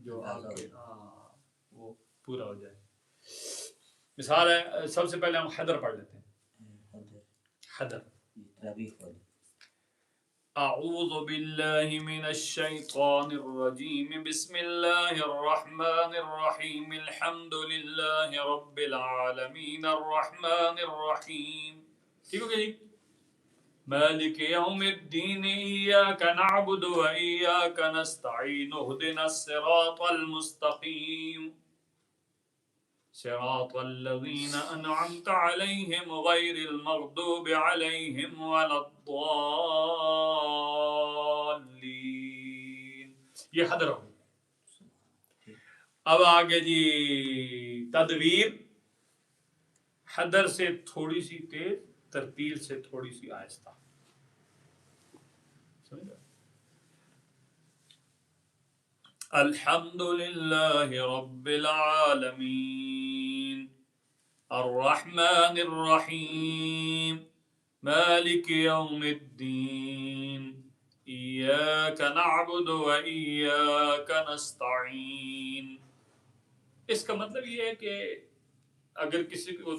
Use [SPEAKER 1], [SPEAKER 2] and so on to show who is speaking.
[SPEAKER 1] جو آپ کے وہ پورا ہو جائے. مثال ہے، سب سے پہلے ہم حدر پڑھ لیتے ہیں. حدر. اعوذ باللہ من الشیطان الرجیم بسم اللہ الرحمن الرحیم الحمد للہ رب العالمین الرحمن الرحیم. ٹھیک ہو گیا جی؟ مالک یوم الدین ایاک نعبد و ایاک نستعین اہدنا الصراط المستقیم صراط الذین انعمت علیہم غیر المغضوب علیہم ولا الضالین. یہ حدر ہو گئی. اب آگے جی تدویر. حدر سے تھوڑی سی تیز، ترتیل سے تھوڑی سی آہستہ. الحمد للہ رب العالمین الرحمن الرحیم مالک یوم الدین ایاک نعبد و ایاک نستعین. اس کا مطلب یہ ہے کہ اگر کسی کو